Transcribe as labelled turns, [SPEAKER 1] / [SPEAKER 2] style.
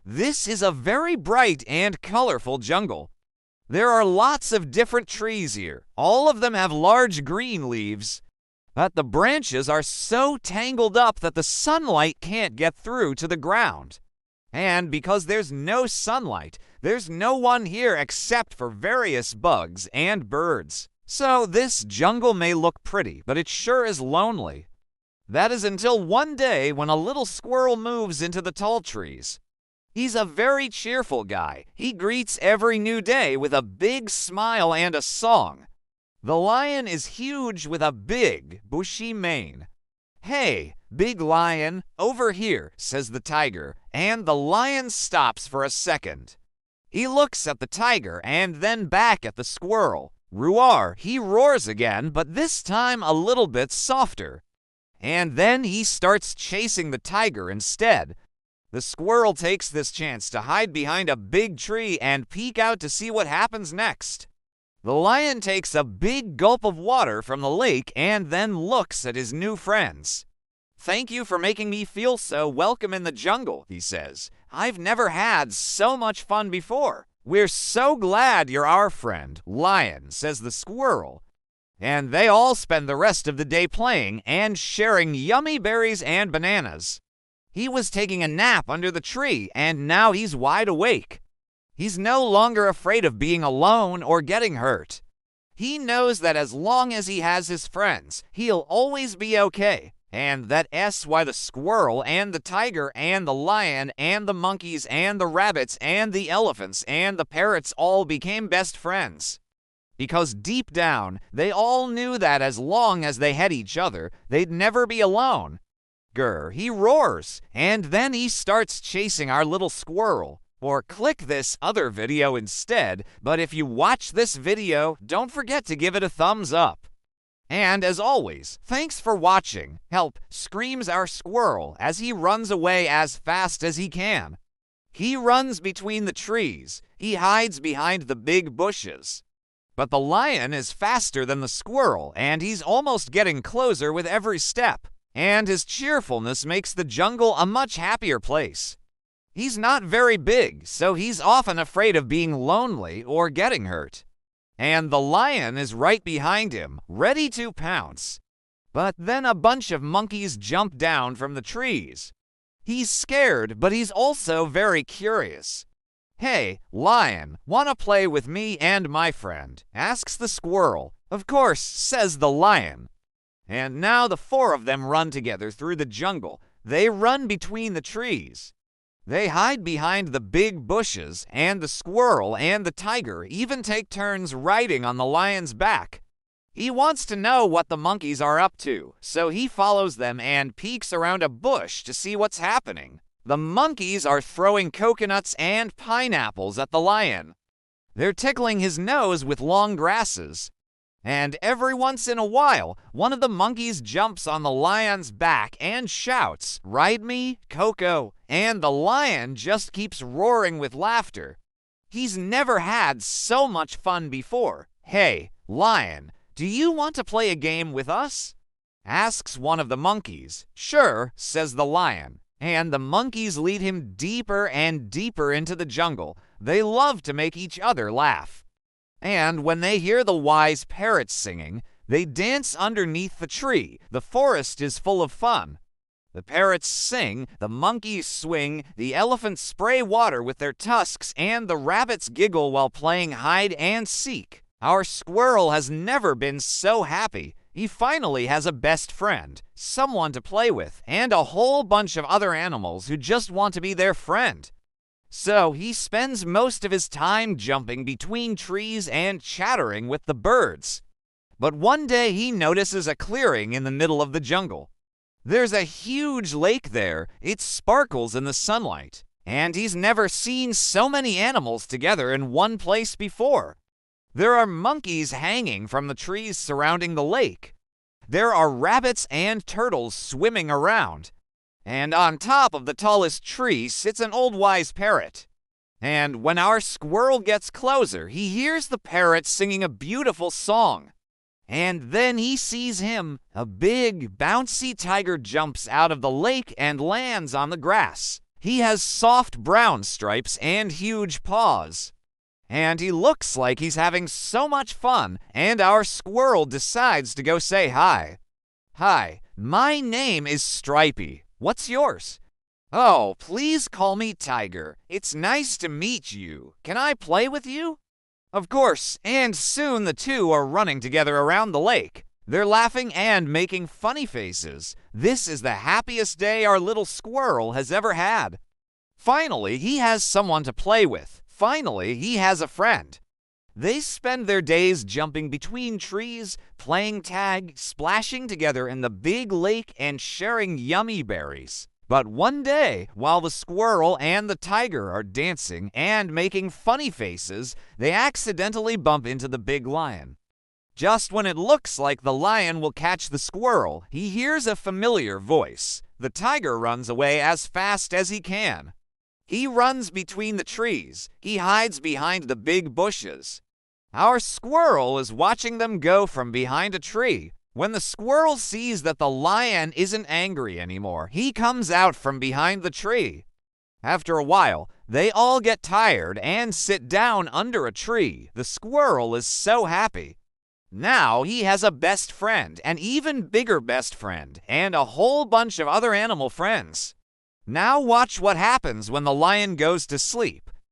[SPEAKER 1] This is a very bright and colorful jungle. There are lots of different trees here. All of them have large green leaves, but the branches are so tangled up that the sunlight can't get through to the ground. And because there's no sunlight, there's no one here except for various bugs and birds. So this jungle may look pretty, but it sure is lonely. That is until one day when a little squirrel moves into the tall trees. He's a very cheerful guy. He greets every new day with a big smile and a song. The lion is huge with a big, bushy mane. "Hey, big lion, over here," says the tiger, and the lion stops for a second. He looks at the tiger and then back at the squirrel. Roar! He roars again, but this time a little bit softer. And then he starts chasing the tiger instead. The squirrel takes this chance to hide behind a big tree and peek out to see what happens next. The lion takes a big gulp of water from the lake and then looks at his new friends. "Thank you for making me feel so welcome in the jungle," he says. "I've never had so much fun before." "We're so glad you're our friend, lion," says the squirrel. And they all spend the rest of the day playing and sharing yummy berries and bananas. He was taking a nap under the tree, and now he's wide awake. He's no longer afraid of being alone or getting hurt. He knows that as long as he has his friends, he'll always be okay. And that's why the squirrel and the tiger and the lion and the monkeys and the rabbits and the elephants and the parrots all became best friends. Because deep down, they all knew that as long as they had each other, they'd never be alone. Grr, he roars, and then he starts chasing our little squirrel. Or click this other video instead, but if you watch this video, don't forget to give it a thumbs up. And as always, thanks for watching. Help, screams our squirrel as he runs away as fast as he can. He runs between the trees. He hides behind the big bushes. But the lion is faster than the squirrel, and he's almost getting closer with every step. And his cheerfulness makes the jungle a much happier place. He's not very big, so he's often afraid of being lonely or getting hurt. And the lion is right behind him, ready to pounce. But then a bunch of monkeys jump down from the trees. He's scared, but he's also very curious. "Hey, lion, wanna play with me and my friend?" asks the squirrel. "Of course," says the lion. And now the four of them run together through the jungle. They run between the trees. They hide behind the big bushes, and the squirrel and the tiger even take turns riding on the lion's back. He wants to know what the monkeys are up to, so he follows them and peeks around a bush to see what's happening. The monkeys are throwing coconuts and pineapples at the lion. They're tickling his nose with long grasses. And every once in a while, one of the monkeys jumps on the lion's back and shouts, "Ride me, Coco," and the lion just keeps roaring with laughter. He's never had so much fun before. "Hey, lion, do you want to play a game with us?" asks one of the monkeys. "Sure," says the lion. And the monkeys lead him deeper and deeper into the jungle. They love to make each other laugh. And when they hear the wise parrots singing, they dance underneath the tree. The forest is full of fun. The parrots sing, the monkeys swing, the elephants spray water with their tusks, and the rabbits giggle while playing hide and seek. Our squirrel has never been so happy. He finally has a best friend, someone to play with, and a whole bunch of other animals who just want to be their friend. So he spends most of his time jumping between trees and chattering with the birds. But one day he notices a clearing in the middle of the jungle. There's a huge lake there. It sparkles in the sunlight. And he's never seen so many animals together in one place before. There are monkeys hanging from the trees surrounding the lake. There are rabbits and turtles swimming around. And on top of the tallest tree sits an old wise parrot. And when our squirrel gets closer, he hears the parrot singing a beautiful song. And then he sees him. A big, bouncy tiger jumps out of the lake and lands on the grass. He has soft brown stripes and huge paws. And he looks like he's having so much fun, and our squirrel decides to go say hi. Hi, my name is Stripey. What's yours? Oh, please call me Tiger. It's nice to meet you. Can I play with you? Of course, and soon the two are running together around the lake. They're laughing and making funny faces. This is the happiest day our little squirrel has ever had. Finally, he has someone to play with. Finally, he has a friend. They spend their days jumping between trees, playing tag, splashing together in the big lake, and sharing yummy berries. But one day, while the squirrel and the tiger are dancing and making funny faces, they accidentally bump into the big lion. Just when it looks like the lion will catch the squirrel, he hears a familiar voice. The tiger runs away as fast as he can. He runs between the trees. He hides behind the big bushes. Our squirrel is watching them go from behind a tree. When the squirrel sees that the lion isn't angry anymore, he comes out from behind the tree. After a while, they all get tired and sit down under a tree. The squirrel is so happy. Now he has a best friend, an even bigger best friend, and a whole bunch of other animal friends. Now watch what happens when the lion goes to sleep.